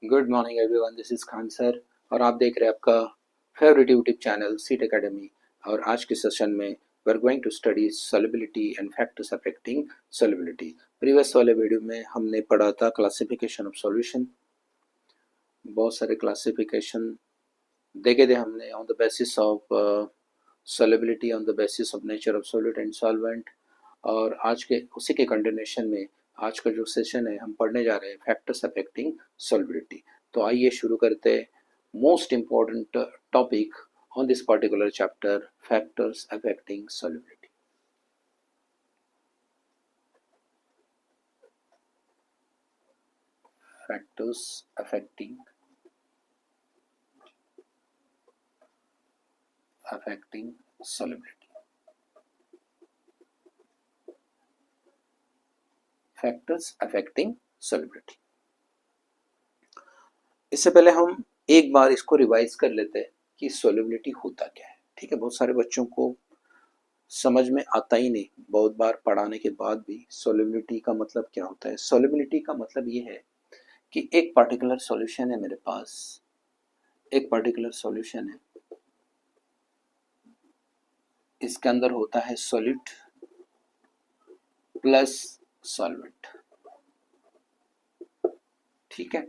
Good morning everyone, this is Khan sir और आप देख रहे हैं आपका favourite YouTube channel Seat Academy. और आज के सेशन में we are going to study solubility and factors affecting solubility. Previous वाले वीडियो में हमने पढ़ा था क्लासिफिकेशन ऑफ सॉल्यूशन। बहुत सारे क्लासिफिकेशन देखे थे हमने on the basis of solubility, on the basis of nature of solute and solvent. और आज के उसी के कंटिन्यूशन में आज का जो सेशन है हम पढ़ने जा रहे हैं फैक्टर्स अफेक्टिंग सॉल्युबिलिटी। तो आइए शुरू करते हैं most important topic on this particular chapter, factors affecting solubility. Factors affecting solubility. Factors affecting solubility. इससे पहले हम एक बार इसको रिवाइज कर लेते हैं कि सॉल्युबिलिटी होता क्या है। ठीक है, बहुत सारे बच्चों को समझ में आता ही नहीं, बहुत बार पढ़ाने के बाद भी सॉल्युबिलिटी का मतलब क्या होता है। सॉल्युबिलिटी का मतलब ये है कि एक पर्टिकुलर सॉल्यूशन है मेरे पास, एक पर्टिकुलर सॉल्यूशन है, इसके अंदर होता है सॉल्यूट प्लस सॉल्वेंट। ठीक है,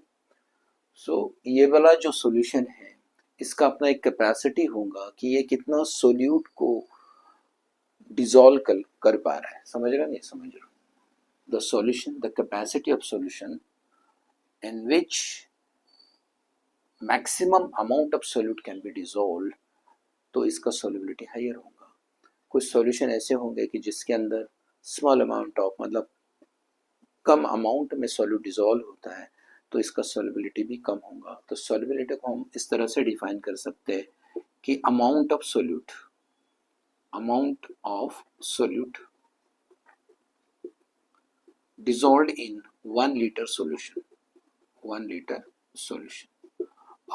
सो ये वाला जो सॉल्यूशन है इसका अपना एक कैपेसिटी होगा कि ये कितना सोल्यूट को डिसॉल्व कर पा रहा है। समझ रहे नहीं समझ रहे? The solution, the capacity of solution in which maximum amount of solute can be dissolve, तो इसका सॉल्युबिलिटी हायर होगा। कुछ सॉल्यूशन ऐसे होंगे कि जिसके अंदर स्मॉल अमाउंट ऑफ, मतलब कम अमाउंट में सॉल्यूट डिसॉल्व होता है, तो इसका सॉल्युबिलिटी भी कम होगा। तो सॉल्युबिलिटी को हम इस तरह से डिफाइन कर सकते हैं कि amount of solute dissolved in 1 litre solution, 1 litre solution.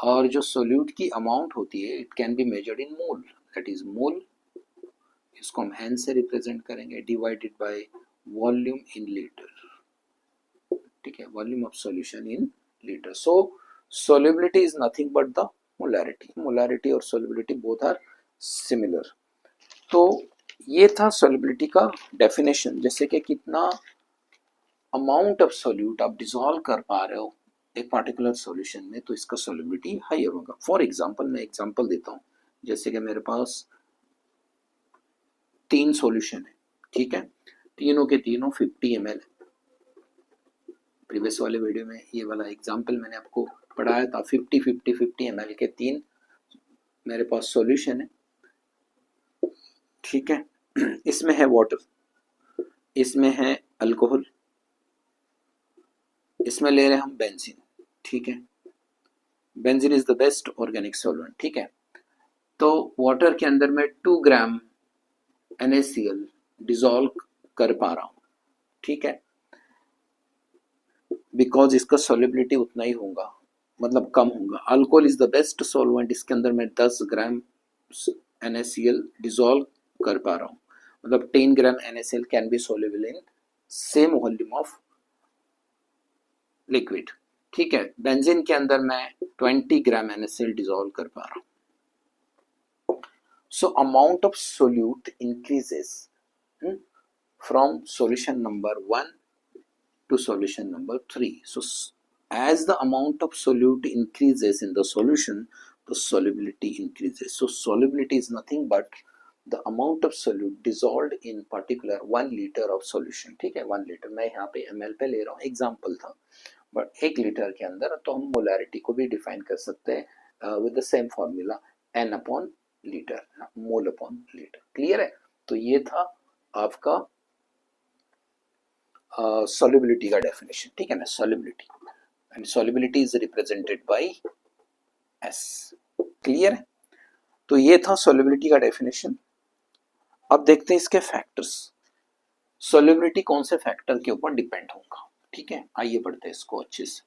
और जो सोल्यूट की अमाउंट होती है it can be measured in mole, that is mole, इसको हम एन से रिप्रेजेंट करेंगे, divided by volume in litre. ठीक है, volume of solution in litre. So solubility is nothing but the molarity और solubility both are similar। तो ये था solubility का डेफिनेशन, जैसे कि कितना अमाउंट ऑफ सोल्यूट आप डिसॉल्व कर पा रहे हो एक पर्टिकुलर सॉल्यूशन में, तो इसका सॉल्युबिलिटी हायर होगा। फॉर एग्जांपल मैं एग्जांपल देता हूँ, जैसे कि मेरे पास 3 सॉल्यूशन है। ठीक है, तीनों के तीनों 50 ml है। प्रीवियस वाले वीडियो में ये वाला एग्जांपल मैंने आपको पढ़ाया था। 50 ml के 3 मेरे पास सॉल्यूशन है। ठीक है, इसमें है वाटर, इसमें है अल्कोहल, इसमें ले रहे हैं हम बेंजीन। ठीक है, benzene is the best organic solvent. ठीक है, तो वाटर के अंदर मैं 2 ग्राम NaCl डिसॉल्व कर पा रहा हूं। ठीक है, बिकॉज इसका सॉल्युबिलिटी उतना ही होगा, मतलब कम होगा। Alcohol is the best solvent, इसके अंदर मैं 10 ग्राम NaCl डिसॉल्व कर पा रहा हूँ, मतलब 10 ग्राम NaCl can be soluble in same volume of liquid. ठीक है, बेंजीन के अंदर मैं 20 ग्राम NaCl डिसॉल्व कर पा रहा हूँ। So amount of solute increases from solution number 1 to solution number 3. So as the amount of solute increases in the solution, the solubility increases. So solubility is nothing but the amount of solute dissolved in particular 1 liter of solution. ठीक है, 1 litre मैं यहाँ पे ml पे ले रहा हूँ, example था, बट 1 लीटर के अंदर तो हम मोलैरिटी को भी डिफाइन कर सकते हैं with the same formula n upon litre, mole upon litre. Clear है? तो ये था आपका solubility का डेफिनेशन। ठीक है ना, solubility, and solubility is represented by S। Clear है? तो ये था solubility का डेफिनेशन। अब देखते हैं इसके फैक्टर्स। solubility कौन से फैक्टर के ऊपर डिपेंड होगा। ठीक है, आइए पढ़ते हैं इसको अच्छे से।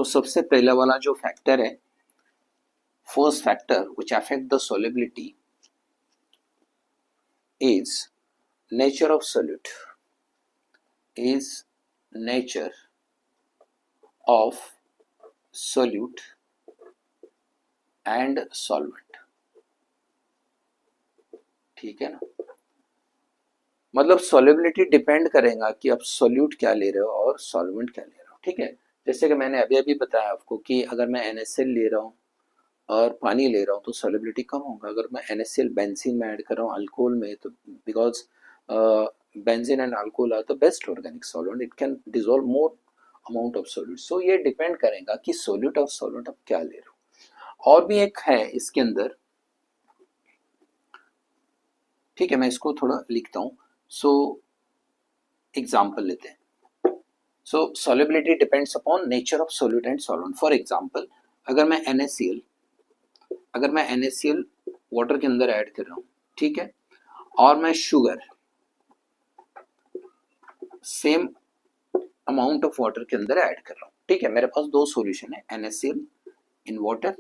सबसे पहला वाला जो फैक्टर है, first factor which affect the solubility is nature of solute is nature of solute and solvent, ठीक है ना। मतलब सॉल्युबिलिटी डिपेंड करेगा कि आप सोल्यूट क्या ले रहे हो और सॉल्वेंट क्या ले रहे हो, ठीक है। जैसे कि मैंने अभी अभी बताया आपको कि अगर मैं NaCl ले रहा हूँ और पानी ले रहा हूँ तो सॉल्युबिलिटी कम होगा। अगर मैं NaCl बेंजीन में ऐड कर रहा हूँ अल्कोहल में, तो because benzene and alcohol are the best organic solvent, it can dissolve more amount of solute. So ये डिपेंड करेगा कि सोल्यूट और सॉल्वेंट आप क्या ले रहे हो। और भी एक है इसके अंदर, ठीक है, मैं इसको थोड़ा लिखता हूँ। सो एग्जाम्पल लेते हैं। So solubility depends upon nature of solute and solvent. For example, अगर मैं NaCl वाटर के अंदर ऐड कर रहा हूँ, ठीक है, और मैं sugar same amount of water के अंदर ऐड कर रहा हूँ, ठीक है, मेरे पास दो सॉल्यूशन है, NaCl in water,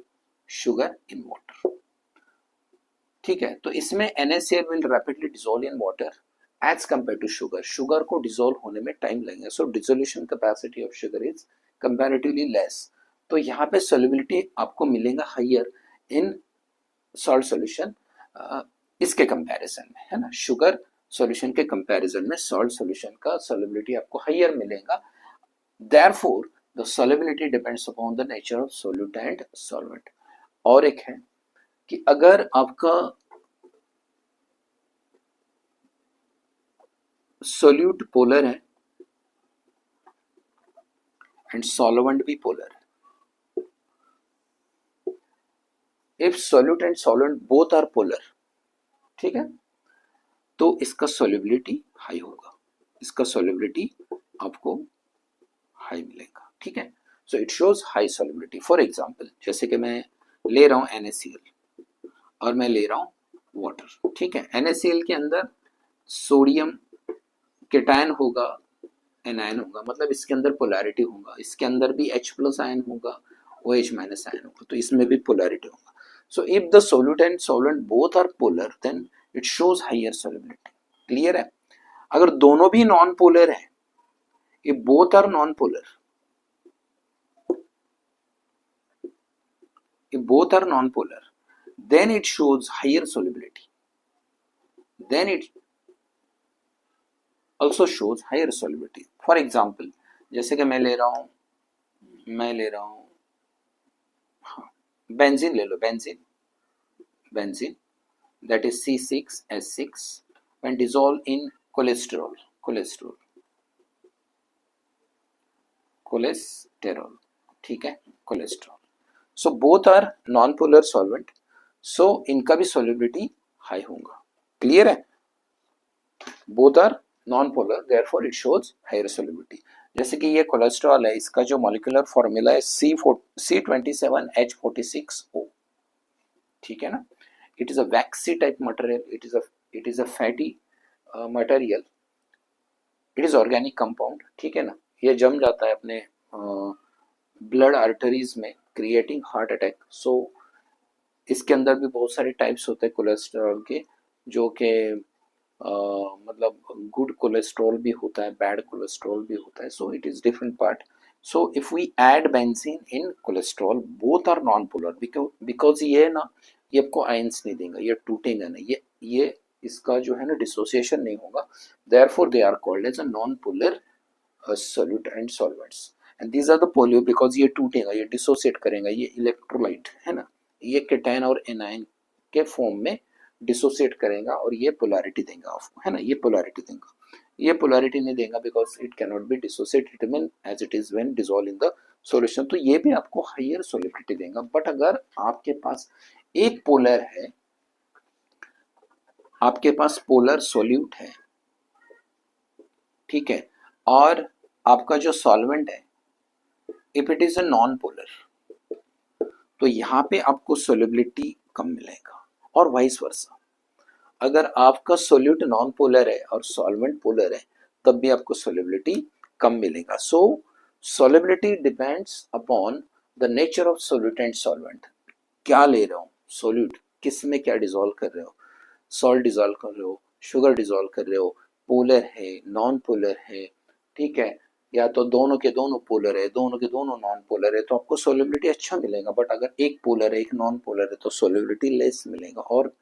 sugar in water, ठीक है। तो इसमें NaCl will rapidly dissolve in water as compare to sugar. Sugar को डिसॉल्व होने में टाइम लगेगा, so dissolution capacity of sugar is comparatively less. तो यहाँ पे सोल्युबिलिटी आपको मिलेगा हाइयर इन सॉल्ट सॉल्यूशन इसके कंपैरिजन में, है ना। शुगर सॉल्यूशन के कंपैरिजन में सॉल्ट सॉल्यूशन का सोल्युबिलिटी आपको हाइयर मिलेगा। Therefore the solubility depends upon the nature of solute and solvent. और एक है कि अगर आपका सोल्यूट पोलर है एंड सॉल्वेंट भी पोलर है, if solute and solvent both are polar, ठीक है, तो इसका सोल्युबिलिटी हाई होगा, इसका सोल्युबिलिटी आपको हाई मिलेगा, ठीक है। So it shows high solubility. For example, जैसे कि मैं ले रहा हूं NaCl और मैं ले रहा हूं वाटर, ठीक है। NaCl के अंदर सोडियम केटायन होगा, एनायन होगा, मतलब इसके अंदर पोलैरिटी होगा, इसके अंदर भी H+ आयन होगा, OH- आयन होगा, तो इसमें भी पोलैरिटी होगा। So if the solute and solvent both are polar then it shows higher solubility. Clear है। अगर दोनों भी नॉन पोलर है, if both are non polar, if both are non-polar, then it shows higher solubility, then it also shows higher solubility. For example, जैसे कि मैं ले रहा हूँ हाँ, बेंजीन ले लो, benzene that is C6H6 when dissolved in cholesterol, ठीक है, cholesterol. So both are non polar solvent, so इनका भी सोल्युबिलिटी हाई होगा। क्लियर है। Both are non polar, therefore it shows higher solubility. जैसे कि ये कोलेस्ट्रॉल है, इसका जो मॉलिक्यूलर फॉर्मूला है C27H46O, ठीक है ना। It is a vaccine type material, it is a fatty material, it is organic compound, ठीक है ना। ये जम जाता है अपने ब्लड आर्टरीज में, क्रिएटिंग हार्ट अटैक। सो इसके अंदर भी बहुत सारे टाइप्स होते हैं कोलेस्ट्रॉल के, जो कि मतलब गुड कोलेस्ट्रॉल भी होता है, बैड कोलेस्ट्रॉल भी होता है, so it is different part. So if we add benzene in cholesterol, both are non polar, because ये ना, ये आपको आयंस नहीं देगा, ये टूटेगा नहीं, ये इसका जो है ना डिसोसिएशन नहीं होगा, therefore they are called as a non polar solute and solvents. And these are the polio, because ये टूटेगा, ये डिसोसिएट करेगा, ये इलेक्ट्रोलाइट है ना, ये केटायन और एनायन के फॉर्म में डिसोसिएट करेगा और ये पोलैरिटी देगा आपको, है ना, ये पोलैरिटी देगा, ये पोलैरिटी नहीं देगा because it can not be dissociated as it is when dissolve in the solution. तो ये भी आपको हाइयर सोल्युबिलिटी देगा। बट अगर आपके पास एक पोलर है, आपके पास पोलर सोल्यूट है, ठीक है, और आपका जो सॉल्वेंट है if it is a non polar, तो यहाँ पे आपको सोल्युबिलिटी कम मिलेगा, और वाइस वर्सा। अगर आपका सोल्यूट नॉन पोलर है और सॉल्वेंट पोलर है, तब भी आपको सोल्युबिलिटी कम मिलेगा। So solubility depends upon the nature of solute and solvent. क्या ले रहे हो, सोल्यूट किस में क्या डिसॉल्व कर रहे हो, सॉल्ट डिसॉल्व कर रहे हो, शुगर डिसॉल्व कर रहे हो, पोलर है, नॉन पोलर है, ठीक है, या तो दोनों के दोनों पोलर है, दोनों के दोनों नॉन पोलर है, तो आपको सोल्युबिलिटी अच्छा मिलेगा। बट अगर एक पोलर है, एक नॉन पोलर है, तो सोल्युबिलिटी लेस मिलेगा और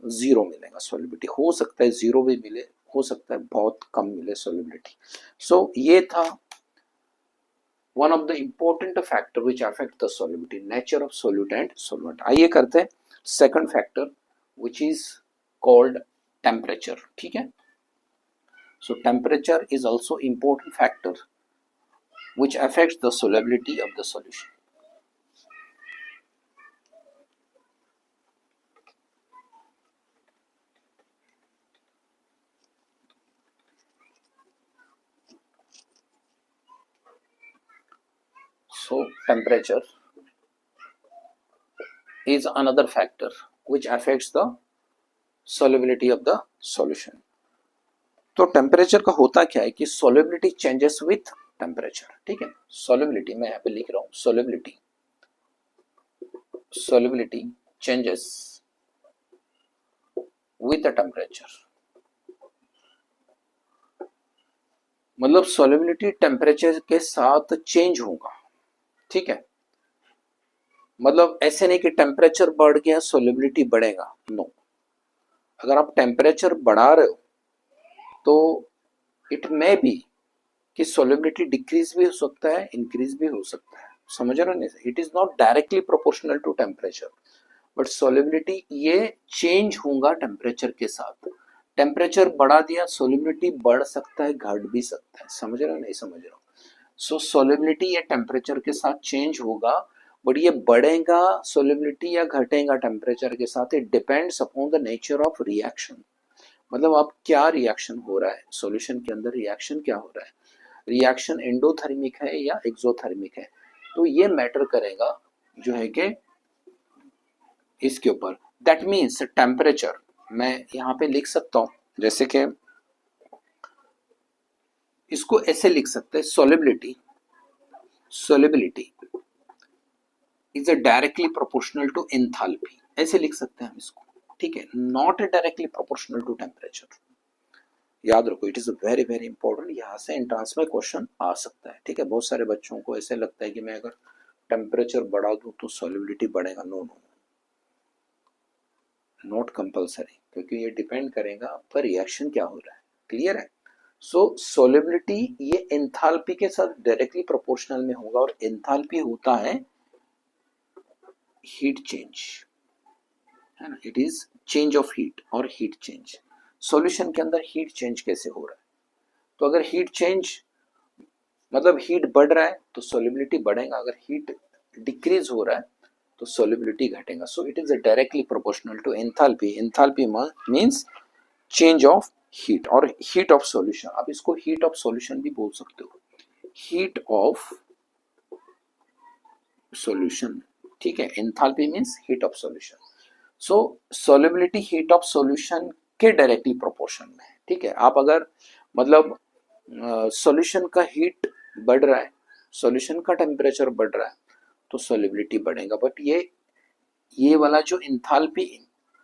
जीरो मिलेगा सोल्युबिलिटी। हो सकता है जीरो भी मिले, हो सकता है बहुत कम मिले सोल्युबिलिटी। सो ये था one of the important factor which affect the solubility, nature of solute and solvent। आइए करते हैं second factor which is called temperature, ठीक है। So temperature is also important factor which affects the solubility of the solution। So temperature is another factor which affects the solubility of the solution। तो temperature का होता क्या है कि solubility changes with temperature, ठीक है। सोल्युबिलिटी मैं यहाँ पे लिख रहा हूँ, solubility changes with the temperature, मतलब सोल्युबिलिटी टेम्परेचर के साथ चेंज होगा, ठीक है। मतलब ऐसे नहीं कि टेम्परेचर बढ़ गया सोल्युबिलिटी बढ़ेगा, नो। अगर आप टेम्परेचर बढ़ा रहे हो तो इट मे बी कि सोल्युबिलिटी डिक्रीज भी हो सकता है, इंक्रीज भी हो सकता है, समझ रहे हो नहीं। It is not directly proportional to temperature, but solubility ये चेंज होगा टेम्परेचर के साथ। टेम्परेचर बढ़ा दिया, सोल्युबिलिटी बढ़ सकता है, घट भी सकता है, समझ रहे हो नहीं समझ रहे हो। सो सोल्युबिलिटी ये टेम्परेचर के साथ चेंज होगा, बट ये बढ़ेगा सोल्युबिलिटी या घटेगा टेम्परेचर के साथ, it depends upon the nature of reaction. मतलब आप क्या रिएक्शन हो रहा है, सॉल्यूशन के अंदर रिएक्शन क्या हो रहा है, रिएक्शन एंडोथर्मिक है या एक्सोथर्मिक है, तो ये मैटर करेगा जो है कि इसके ऊपर। दैट मीन्स टेम्परेचर मैं यहाँ पे लिख सकता हूँ, जैसे कि इसको ऐसे लिख सकते हैं, solubility is directly proportional to enthalpy, ऐसे लिख सकते हैं हम इसको, ठीक है। Not directly proportional to temperature, याद रखो, it is very very important. यहाँ से एंट्रांस में क्वेश्चन आ सकता है, ठीक है। बहुत सारे बच्चों को ऐसे लगता है कि मैं अगर टेम्परेचर बढ़ा दूं तो सोल्युबिलिटी बढ़ेगा, नो नो, नॉट कंपल्सरी, क्योंकि ये डिपेंड करेगा आपका रिएक्शन क्या हो रहा है, क्लियर है। सो सोल्युबिलिटी ये एंथैल्पी के साथ डायरेक्टली प्रोपोर्शनल में होगा, और एंथैल्पी होता है हीट चेंज, है ना, it is change of heat और हीट चेंज। सॉल्यूशन के अंदर हीट चेंज कैसे हो रहा है, तो अगर हीट चेंज मतलब हीट बढ़ रहा है तो सोल्युबिलिटी बढ़ेगा, अगर हीट डिक्रीज हो रहा है तो सोल्युबिलिटी घटेगा। So it is directly proportional to enthalpy. Enthalpy means change of heat और हीट ऑफ सॉल्यूशन। आप इसको हीट ऑफ सॉल्यूशन भी बोल सकते हो, हीट ऑफ सॉल्यूशन, ठीक है। Enthalpy means heat of solution. So solubility heat of solution के डायरेक्टली प्रोपोर्शन में है, ठीक है। आप अगर मतलब सॉल्यूशन का हीट बढ़ रहा है, सॉल्यूशन का टेम्परेचर बढ़ रहा है तो सोल्युबिलिटी बढ़ेगा। बट ये वाला जो एंथैल्पी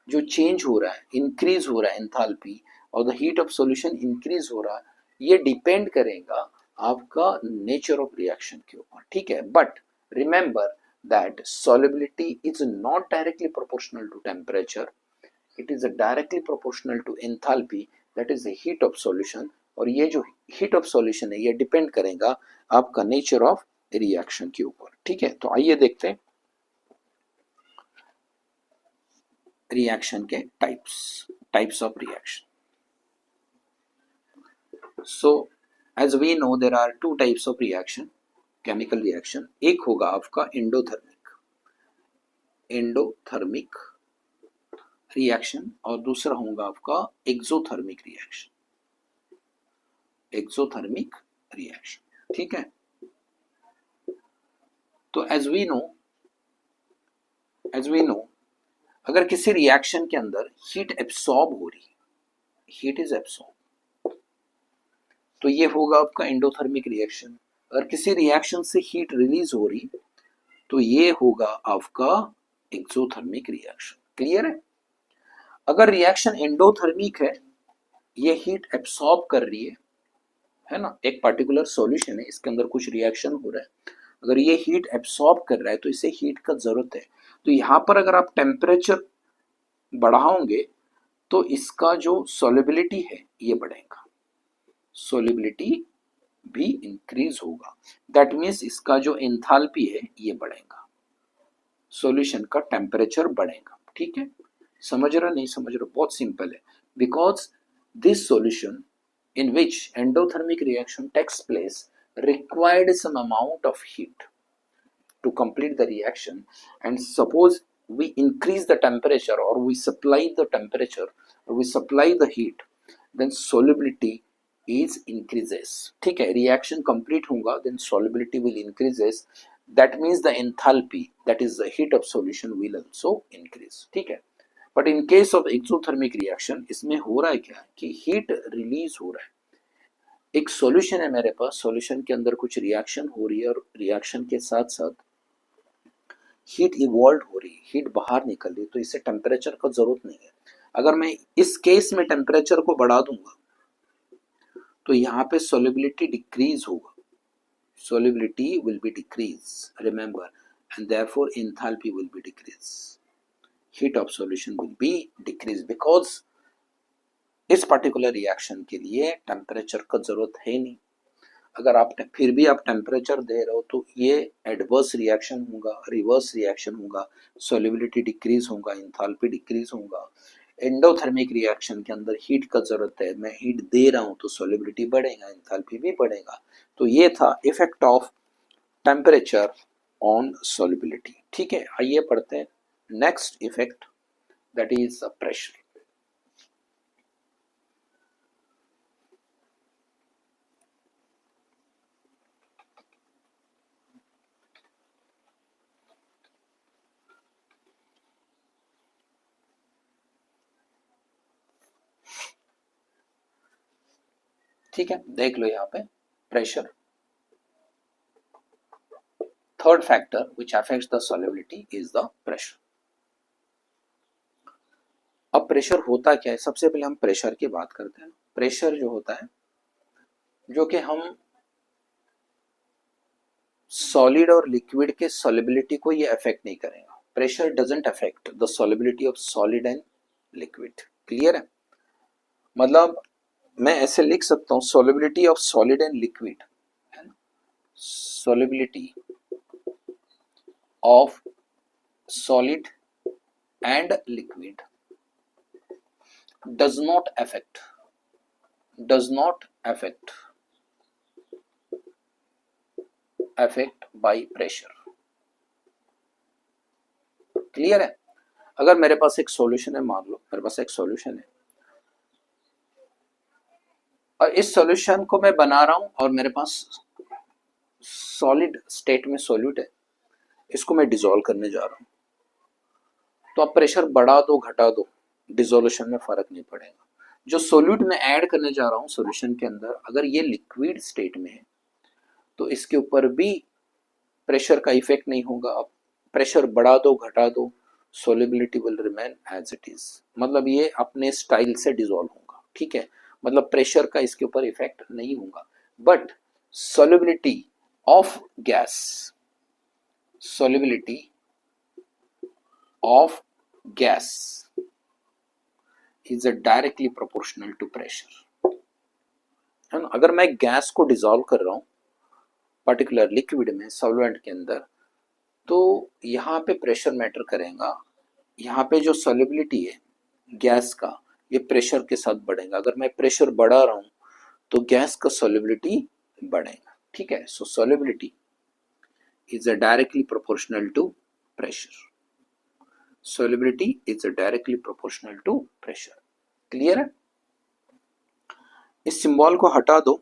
जो चेंज हो रहा है, इंक्रीज हो रहा है एंथैल्पी, और the heat of solution increase हो रहा है, ये डिपेंड करेगा आपका नेचर ऑफ रिएक्शन के ऊपर, ठीक है। But remember that solubility is not directly proportional to temperature, it is directly proportional to enthalpy, that is the heat of solution। और ये जो heat of solution है ये डिपेंड करेगा आपका नेचर ऑफ रिएक्शन के ऊपर, ठीक है। तो आइए देखते हैं रिएक्शन के types of reaction. So as we know there are two types of reaction, chemical reaction. एक होगा आपका एंडोथर्मिक रिएक्शन और दूसरा होगा आपका एक्सोथर्मिक रिएक्शन, ठीक है। तो एज वी नो अगर किसी रिएक्शन के अंदर हीट एब्सॉर्ब हो रही, हीट इज एब्सॉर्ब, तो ये होगा आपका एंडोथर्मिक रिएक्शन। अगर किसी रिएक्शन से हीट रिलीज हो रही तो ये होगा आपका एक्सोथर्मिक रिएक्शन, क्लियर है। अगर रिएक्शन एंडोथर्मिक है ये हीट एब्सॉर्ब कर रही है ना, एक पर्टिकुलर सॉल्यूशन है, इसके अंदर कुछ रिएक्शन हो रहा है, अगर ये हीट एब्सॉर्ब कर रहा है तो इसे हीट का जरूरत है। तो यहाँ पर अगर आप टेम्परेचर बढ़ाओगे तो इसका जो सॉल्युबिलिटी है ये बढ़ेगा, सॉल्युबिलिटी भी इंक्रीज होगा। दैट मीन्स इसका जो एंथैल्पी है ये बढ़ेगा, सॉल्यूशन का टेम्परेचर बढ़ेगा। ठीक है, समझ रहे नहीं समझ रहे, बहुत सिंपल है। Because this solution in which endothermic reaction takes place required some amount of heat to complete the reaction, and suppose we increase the temperature or we supply the temperature or we supply the heat, then solubility is increases। ठीक है, reaction complete होगा then solubility will increases, that means the enthalpy, that is the heat of solution, will also increase। ठीक है, but in case of exothermic reaction इसमें हो रहा है क्या कि हीट रिलीज हो रहा है, एक सॉल्यूशन है मेरे पास, सॉल्यूशन के अंदर कुछ रिएक्शन हो रही है और रिएक्शन के साथ साथ हीट इवॉल्व हो रही है, हीट बाहर निकल रही है, तो इसे टेम्परेचर का जरूरत नहीं है। अगर मैं इस केस में टेम्परेचर को बढ़ा दूंगा तो यहाँ पे सॉल्युबिलिटी डिक्रीज होगा, solubility will be decrease, remember, and therefore enthalpy will be decrease, heat of solution will be decrease, because इस पर्टिकुलर रिएक्शन के लिए टेम्परेचर का जरूरत है नहीं। अगर आप फिर भी आप टेम्परेचर दे रहे हो तो ये एडवर्स रिएक्शन होगा, रिवर्स रिएक्शन होगा, सॉल्युबिलिटी डिक्रीज होगा, एंथैल्पी डिक्रीज होगा। एंडोथर्मिक रिएक्शन के अंदर हीट का जरूरत है, मैं हीट दे रहा हूं तो सॉल्युबिलिटी बढ़ेगा, एंथैल्पी भी बढ़ेगा। तो ये था effect of temperature on solubility. ठीक है, आइए पढ़ते हैं next effect, that is pressure. ठीक है, देख लो यहाँ पे pressure, third factor which affects the solubility is the pressure. अब प्रेशर होता क्या है, सबसे पहले हम प्रेशर की बात करते हैं। प्रेशर जो होता है, जो कि हम सॉलिड और लिक्विड के सॉल्युबिलिटी को ये अफेक्ट नहीं करेगा। Pressure doesn't affect the solubility of solid and liquid. Clear है, मतलब मैं ऐसे लिख सकता हूं, solubility of solid and liquid, solubility of solid and liquid does not affect by pressure। Clear है, अगर मेरे पास एक सॉल्यूशन है, मान लो मेरे पास एक सॉल्यूशन है और इस सॉल्यूशन को मैं बना रहा हूं और मेरे पास सॉलिड स्टेट में सॉल्यूट है, इसको मैं डिसॉल्व करने जा रहा हूं, तो अब प्रेशर बढ़ा दो घटा दो, डिसोल्यूशन में फर्क नहीं पड़ेगा। जो सॉल्यूट में ऐड करने जा रहा हूं सॉल्यूशन के अंदर, अगर ये लिक्विड स्टेट में है तो इसके ऊपर भी प्रेशर का इफेक्ट नहीं होगा। अब प्रेशर बढ़ा दो घटा दो, solubility will remain as it is, मतलब ये अपने स्टाइल से डिसॉल्व होगा। ठीक है, मतलब प्रेशर का इसके ऊपर इफेक्ट नहीं होगा। But solubility of gas, solubility of gas is directly proportional to pressure, है ना। अगर मैं गैस को डिसॉल्व कर रहा हूं पर्टिकुलर लिक्विड में, सॉल्वेंट के अंदर, तो यहाँ पे प्रेशर मैटर करेगा। यहाँ पे जो सॉल्युबिलिटी है गैस का, ये प्रेशर के साथ बढ़ेगा। अगर मैं प्रेशर बढ़ा रहा हूं तो गैस का सॉल्युबिलिटी बढ़ेगा। ठीक है, सो solubility is directly proportional to pressure, solubility is directly proportional to pressure। Clear है, इस सिंबल को हटा दो,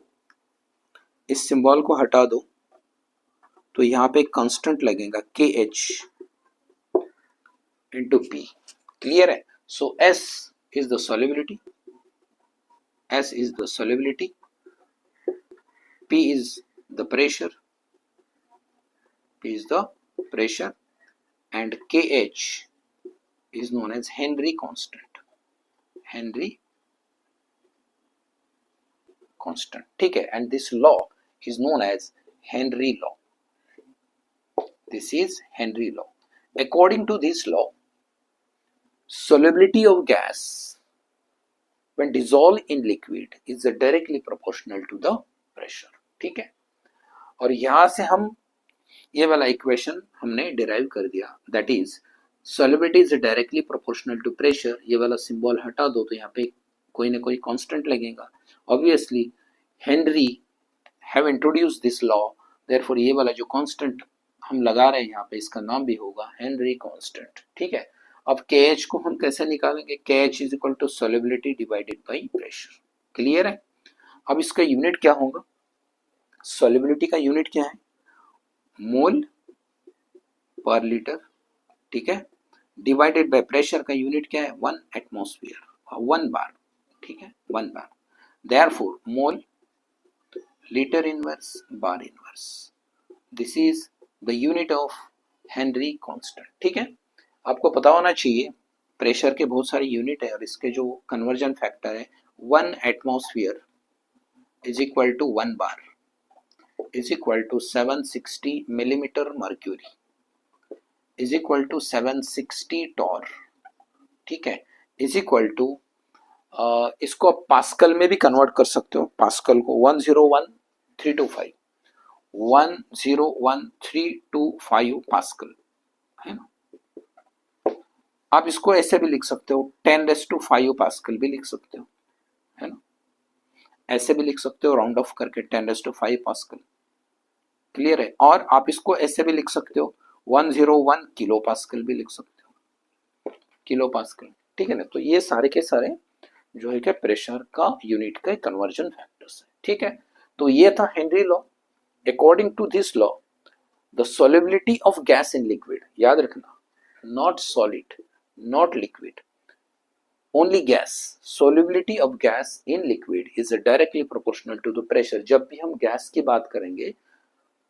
इस सिंबल को हटा दो तो यहाँ पे कांस्टेंट लगेगा KH इंटू P। क्लियर है, सो S is the solubility, S is the solubility, P is the pressure, P is the pressure, and KH is known as Henry constant, Henry constant, ठीक है, and this law is known as Henry law. This is Henry law. According to this law, solubility of gas when dissolved in liquid is directly proportional to the pressure. ठीक है, और यहां से हम ये वाला इक्वेशन हमने डिराइव कर दिया, that is solubility is directly proportional to pressure. ये वाला सिंबल हटा दो तो यहाँ पे कोई ना कोई कांस्टेंट लगेगा. Obviously Henry have introduce this law, therefore ये वाला जो कांस्टेंट हम लगा रहे हैं यहाँ पे इसका नाम भी होगा हेनरी कांस्टेंट. ठीक है, अब KH को हम कैसे निकालेंगे? KH is equal to solubility divided by pressure. Clear है? अब इसका यूनिट क्या होगा? solubility का यूनिट क्या है? मोल पर लीटर. ठीक है, डिवाइडेड बाय प्रेशर का यूनिट क्या है? 1 एटमॉस्फेयर, 1 बार. ठीक है, 1 bar. Therefore mole litre inverse bar inverse, this is the unit of Henry constant. ठीक है, आपको पता होना चाहिए प्रेशर के बहुत सारे यूनिट है और इसके जो कन्वर्जन फैक्टर है 1 atmosphere is equal to 1 bar is equal to 760 millimetre mercury is equal to 760 torr. ठीक है, इज इक्वल टू इसको आप पास्कल में भी कन्वर्ट कर सकते हो. पास्कल को 101325 101325 पास्कल है ना. आप इसको ऐसे भी लिख सकते हो 10⁵ पास्कल भी लिख सकते हो, है ना. ऐसे भी लिख सकते हो राउंड ऑफ करके 10⁵ पास्कल. क्लियर है? और आप इसको ऐसे भी लिख सकते हो 101 किलो पास्कल भी लिख सकते हो, किलो पास्कल. ठीक है ना. तो ये सारे के सारे जो है क्या प्रेशर का यूनिट का कन्वर्जन फैक्टर्स है. ठीक है, तो ये था Henry law. According to this law the solubility of gas in liquid, याद रखना, not solid, not liquid, only gas. Solubility of gas in liquid is directly proportional to the pressure. जब भी हम गैस की बात करेंगे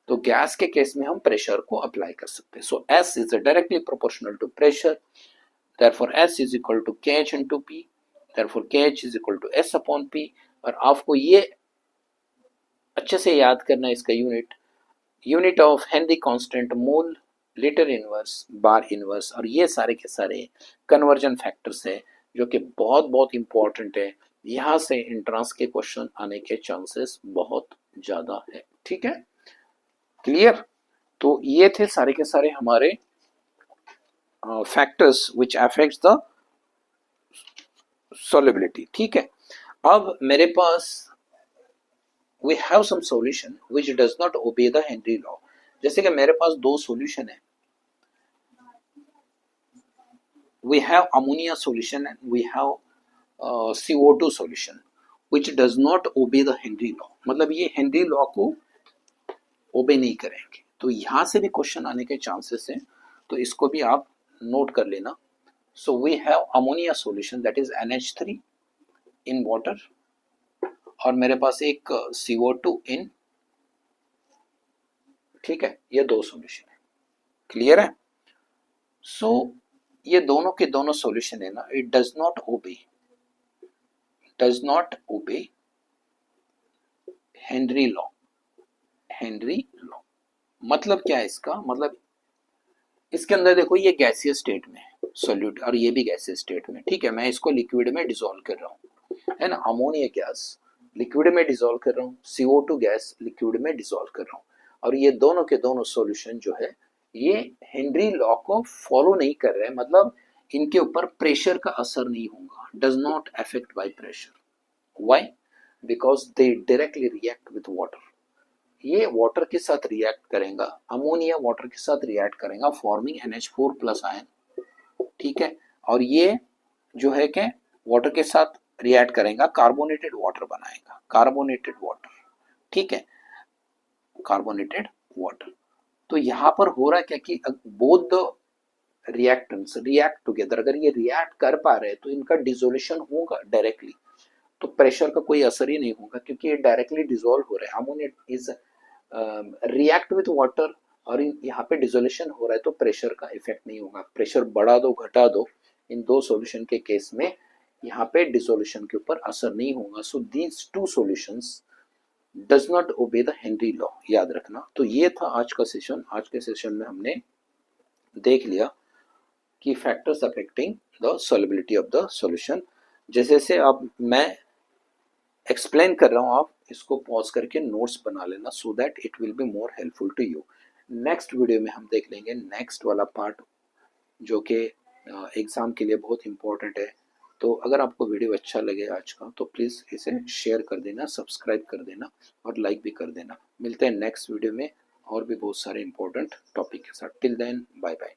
तो गैस के केस में हम प्रेशर को अप्लाई कर सकते हैं. So S is directly proportional to pressure. Therefore S is equal to KH into P. Therefore KH is equal to S upon P. और आपको ये अच्छे से याद करना है इसका unit of Henry constant, mole litre inverse bar inverse, और ये सारे के सारे कन्वर्जन फैक्टर्स है जो कि बहुत बहुत इंपॉर्टेंट है. यहां से एंट्रेंस के क्वेश्चन आने के चांसेस बहुत ज्यादा है. ठीक है, क्लियर? तो ये थे सारे के सारे हमारे factors which affects the solubility. ठीक है, अब मेरे पास we have some solution which does not obey the Henry law. जैसे कि मेरे पास दो सॉल्यूशन है, we have ammonia solution and we have CO2 solution which does not obey the Henry law. मतलब ये हेनरी लॉ को ओबे नहीं करेंगे. तो यहां से भी क्वेश्चन आने के चांसेस हैं, तो इसको भी आप नोट कर लेना. So we have ammonia solution that is NH3 in water और मेरे पास एक CO2 in. ठीक है, ये दो सॉल्यूशन है. क्लियर है? सो ये दोनों के दोनों सॉल्यूशन है ना, it does not obey Henry law. मतलब क्या है इसका? मतलब इसके अंदर देखो ये गैसीय स्टेट में है सोल्यूट और ये भी गैसीय स्टेट में. ठीक है, मैं इसको लिक्विड में डिसॉल्व कर रहा हूँ, है ना. अमोनिया गैस लिक्विड में डिसॉल्व कर रहा हूँ, CO2 गैस लिक्विड में डिसॉल्व कर रहा हूँ, और ये दोनों के दोनों सॉल्यूशन जो है ये हेनरी लॉ को फॉलो नहीं कर रहे हैं. मतलब इनके ऊपर प्रेशर का असर नहीं होगा, does not affect by pressure. Why? Because they directly react with water. ये वाटर के साथ रिएक्ट करेगा, अमोनिया वाटर के साथ रिएक्ट करेगा फॉर्मिंग NH4 प्लस आयन. ठीक है, और ये जो है कि वाटर के साथ रिएक्ट करेगा, कार्बोनेटेड वाटर बनाएगा, कार्बोनेटेड वाटर. ठीक है, कार्बोनेटेड वाटर. तो यहां पर हो रहा है क्या कि both the reactants react together. अगर ये रिएक्ट कर पा रहे हैं तो इनका डिसोल्यूशन होगा डायरेक्टली, तो प्रेशर का कोई असर ही नहीं होगा क्योंकि ये डायरेक्टली डिसॉल्व हो रहा है. Ammonia is react with water और यहाँ पे डिसोल्यूशन हो रहा है, तो प्रेशर का इफेक्ट नहीं होगा. प्रेशर बढ़ा दो घटा दो, इन दो सॉल्यूशन के केस में यहाँ पे डिसोल्यूशन के ऊपर असर नहीं होगा। So these two solutions does not obey the Henry law, याद रखना। तो ये था आज का सेशन। आज के सेशन में हमने देख लिया कि factors affecting the solubility of the solution. जैसे जैसे आप मैं एक्सप्लेन कर रहा हूँ, आप इसको पॉज करके नोट्स बना लेना, so that it will be more helpful to you. Next video में हम देख लेंगे नेक्स्ट वाला पार्ट, जो कि एग्जाम के लिए बहुत इंपॉर्टेंट है। तो अगर आपको वीडियो अच्छा लगे आज का, तो प्लीज़ इसे शेयर कर देना, सब्सक्राइब कर देना और लाइक भी कर देना। मिलते हैं नेक्स्ट वीडियो में और भी बहुत सारे इंपॉर्टेंट टॉपिक के साथ। Till then, bye bye.